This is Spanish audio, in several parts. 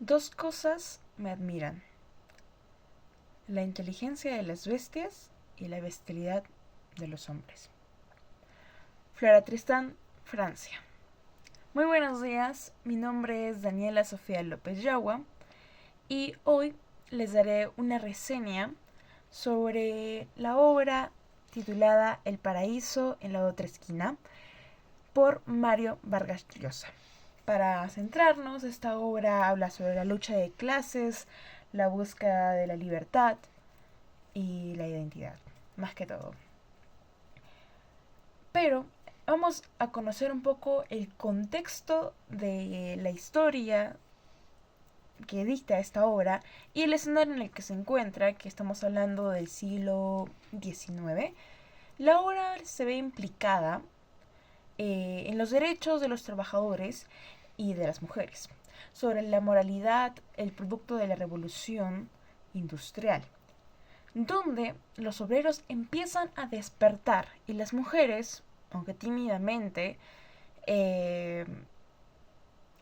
Dos cosas me admiran: la inteligencia de las bestias y la bestialidad de los hombres. Flora Tristán, Francia. Muy buenos días, mi nombre es Daniela Sofía López Yagua y hoy les daré una reseña sobre la obra titulada El paraíso en la otra esquina por Mario Vargas Llosa. Para centrarnos, esta obra habla sobre la lucha de clases, la búsqueda de la libertad y la identidad, más que todo. Pero vamos a conocer un poco el contexto de la historia que dicta esta obra y el escenario en el que se encuentra, que estamos hablando del siglo XIX. La obra se ve implicada en los derechos de los trabajadores y de las mujeres, sobre la moralidad, el producto de la revolución industrial, donde los obreros empiezan a despertar y las mujeres, aunque tímidamente, eh,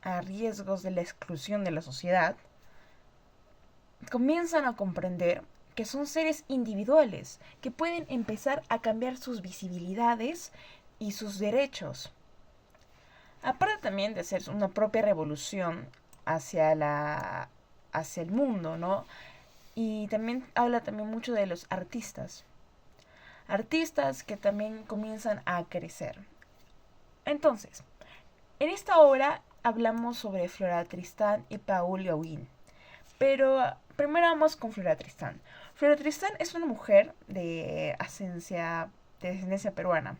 a riesgos de la exclusión de la sociedad, comienzan a comprender que son seres individuales, que pueden empezar a cambiar sus visibilidades y sus derechos. Aparte también de hacer una propia revolución hacia hacia el mundo, ¿no? Y también habla también mucho de los artistas. Artistas que también comienzan a crecer. Entonces, en esta obra hablamos sobre Flora Tristán y Paul Gauguin. Pero primero vamos con Flora Tristán. Flora Tristán es una mujer de descendencia peruana,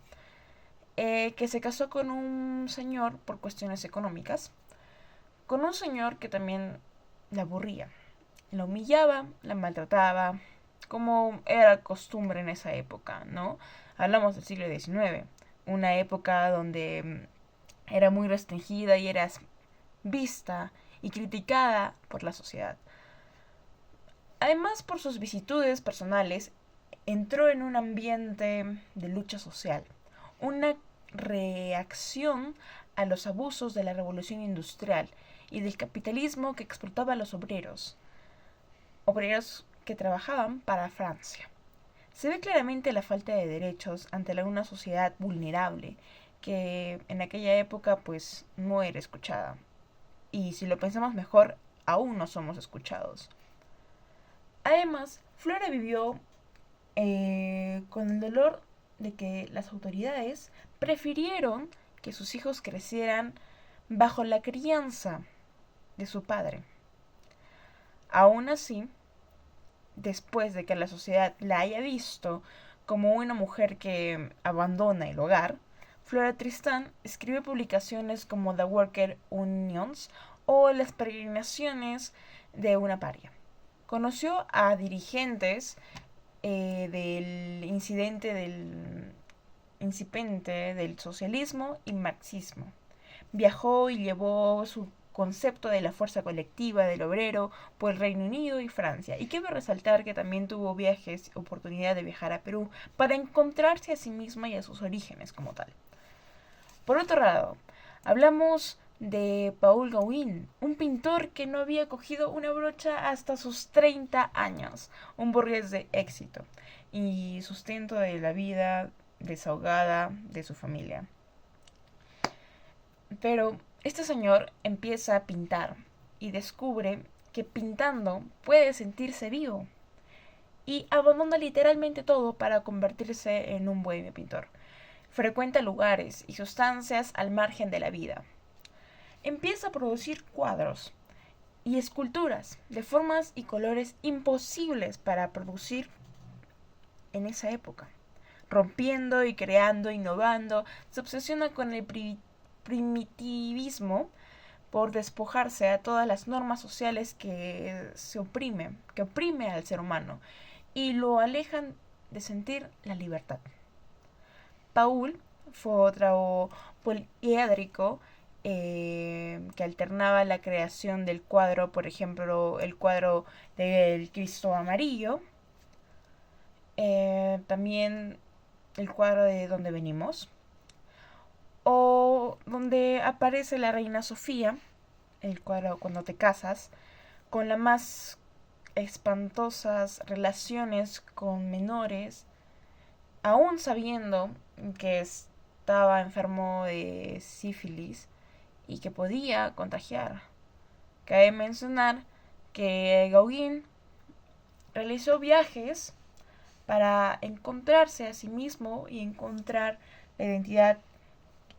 que se casó con un señor por cuestiones económicas, con un señor que también la aburría, la humillaba, la maltrataba, como era costumbre en esa época, ¿no? Hablamos del siglo XIX, una época donde era muy restringida y eras vista y criticada por la sociedad. Además, por sus vicitudes personales, entró en un ambiente de lucha social, una reacción a los abusos de la revolución industrial y del capitalismo que explotaba a los obreros, obreros que trabajaban para Francia. Se ve claramente la falta de derechos ante una sociedad vulnerable que en aquella época pues no era escuchada. Y si lo pensamos mejor, aún no somos escuchados. Además, Flora vivió con el dolor de que las autoridades prefirieron que sus hijos crecieran bajo la crianza de su padre. Aún así, después de que la sociedad la haya visto como una mujer que abandona el hogar, Flora Tristán escribe publicaciones como The Worker Unions o Las peregrinaciones de una paria. Conoció a dirigentes del incidente del incipiente del socialismo y marxismo. Viajó y llevó su concepto de la fuerza colectiva del obrero por el Reino Unido y Francia. Y quiero resaltar que también tuvo viajes, oportunidad de viajar a Perú para encontrarse a sí misma y a sus orígenes como tal. Por otro lado, hablamos de Paul Gauguin, un pintor que no había cogido una brocha hasta sus 30 años, un burgués de éxito y sustento de la vida desahogada de su familia. Pero este señor empieza a pintar y descubre que pintando puede sentirse vivo y abandona literalmente todo para convertirse en un buen pintor. Frecuenta lugares y sustancias al margen de la vida. Empieza a producir cuadros y esculturas de formas y colores imposibles para producir en esa época. Rompiendo y creando, innovando, se obsesiona con el primitivismo por despojarse a todas las normas sociales que oprime al ser humano y lo alejan de sentir la libertad. Paul fue otro poliédrico que alternaba la creación del cuadro, por ejemplo, el cuadro del Cristo Amarillo, también el cuadro de Donde venimos, o donde aparece la Reina Sofía, el cual cuando te casas, con las más espantosas relaciones con menores, aún sabiendo que estaba enfermo de sífilis y que podía contagiar. Cabe mencionar que Gauguin realizó viajes para encontrarse a sí mismo y encontrar la identidad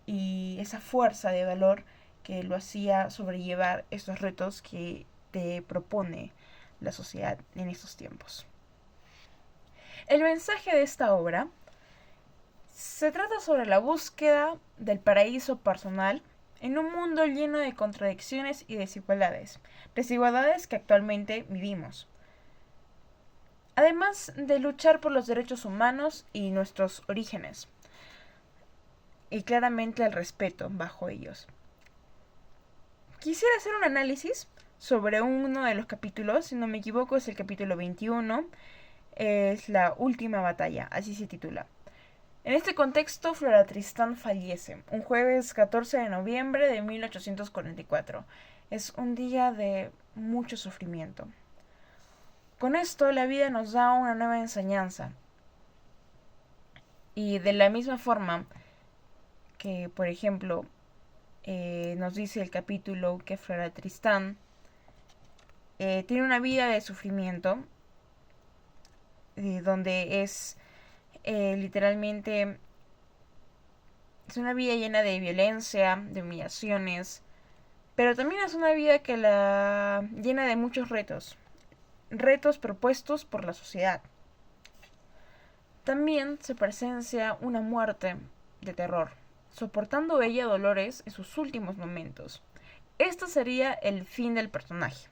y esa fuerza de valor que lo hacía sobrellevar estos retos que te propone la sociedad en estos tiempos. El mensaje de esta obra se trata sobre la búsqueda del paraíso personal en un mundo lleno de contradicciones y desigualdades que actualmente vivimos. Además de luchar por los derechos humanos y nuestros orígenes, y claramente el respeto bajo ellos. Quisiera hacer un análisis sobre uno de los capítulos, si no me equivoco es el capítulo 21, es la última batalla, así se titula. En este contexto, Flora Tristán fallece, un jueves 14 de noviembre de 1844. Es un día de mucho sufrimiento. Con esto, la vida nos da una nueva enseñanza. Y de la misma forma que, por ejemplo, nos dice el capítulo que Flora Tristán tiene una vida de sufrimiento, donde es literalmente es una vida llena de violencia, de humillaciones, pero también es una vida que la llena de muchos retos propuestos por la sociedad. También se presencia una muerte de terror, soportando ella dolores en sus últimos momentos. Este sería el fin del personaje.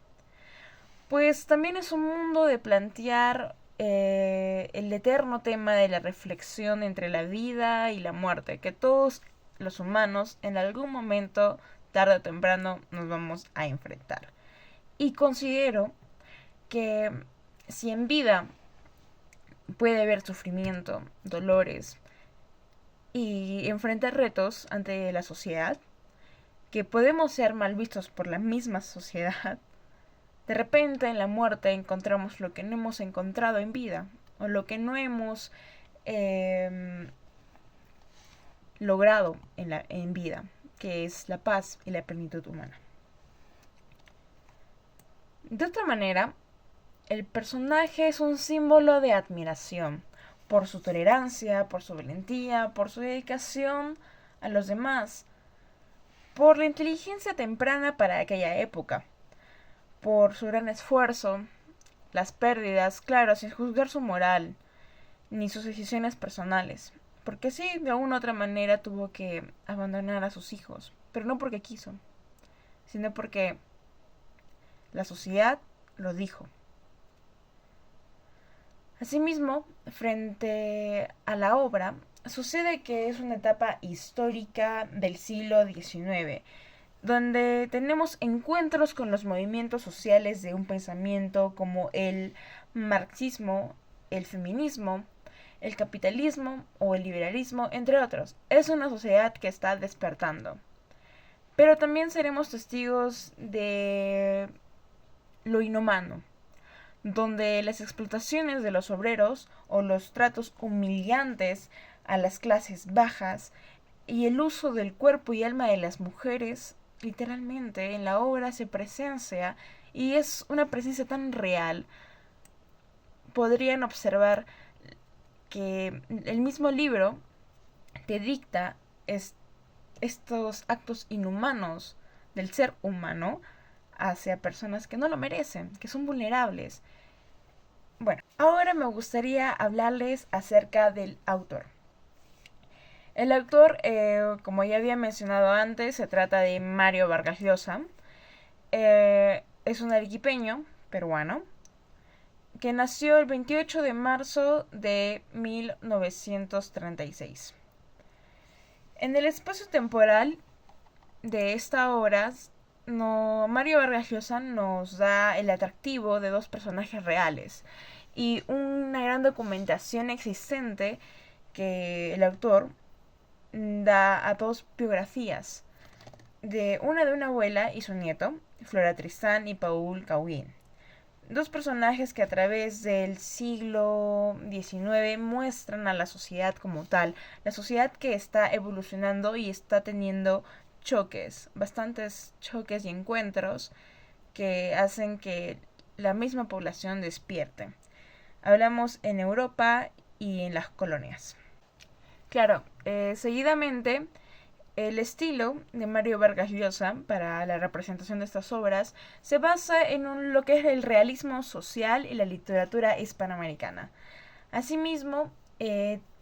Pues también es un mundo de plantear el eterno tema de la reflexión entre la vida y la muerte, que todos los humanos en algún momento, tarde o temprano, nos vamos a enfrentar. Y considero que si en vida puede haber sufrimiento, dolores y enfrentar retos ante la sociedad, que podemos ser mal vistos por la misma sociedad, de repente en la muerte encontramos lo que no hemos encontrado en vida, o lo que no hemos logrado en vida, que es la paz y la plenitud humana. De otra manera, el personaje es un símbolo de admiración por su tolerancia, por su valentía, por su dedicación a los demás, por la inteligencia temprana para aquella época, por su gran esfuerzo, las pérdidas, claro, sin juzgar su moral, ni sus decisiones personales. Porque sí, de alguna u otra manera tuvo que abandonar a sus hijos, pero no porque quiso, sino porque la sociedad lo dijo. Asimismo, frente a la obra, sucede que es una etapa histórica del siglo XIX, donde tenemos encuentros con los movimientos sociales de un pensamiento como el marxismo, el feminismo, el capitalismo o el liberalismo, entre otros. Es una sociedad que está despertando. Pero también seremos testigos de lo inhumano, donde las explotaciones de los obreros o los tratos humillantes a las clases bajas y el uso del cuerpo y alma de las mujeres, literalmente en la obra se presencia y es una presencia tan real. Podrían observar que el mismo libro te dicta estos actos inhumanos del ser humano hacia personas que no lo merecen, que son vulnerables. Bueno, ahora me gustaría hablarles acerca del autor. El autor, como ya había mencionado antes, se trata de Mario Vargas Llosa. Es un arequipeño peruano que nació el 28 de marzo de 1936. En el espacio temporal de esta obra, Mario Vargas Llosa nos da el atractivo de dos personajes reales y una gran documentación existente que el autor da a dos biografías de una abuela y su nieto, Flora Tristán y Paul Gauguin. Dos personajes que a través del siglo XIX muestran a la sociedad como tal, la sociedad que está evolucionando y está teniendo choques, bastantes choques y encuentros que hacen que la misma población despierte. Hablamos en Europa y en las colonias. Claro, seguidamente el estilo de Mario Vargas Llosa para la representación de estas obras se basa en lo que es el realismo social y la literatura hispanoamericana. Asimismo,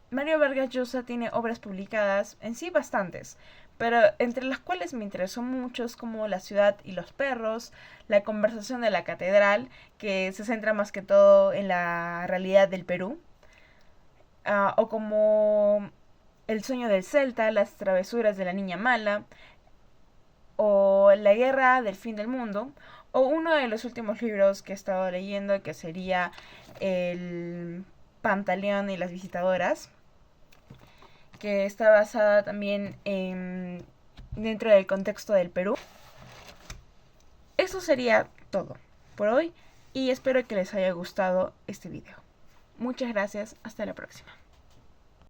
Mario Vargas Llosa tiene obras publicadas, en sí bastantes, pero entre las cuales me interesó muchos como La ciudad y los perros, La conversación de la catedral, que se centra más que todo en la realidad del Perú, o como El sueño del Celta, Las travesuras de la niña mala, o La guerra del fin del mundo, o uno de los últimos libros que he estado leyendo que sería El Pantaleón y las visitadoras, que está basada también dentro del contexto del Perú. Eso sería todo por hoy y espero que les haya gustado este video. Muchas gracias, hasta la próxima.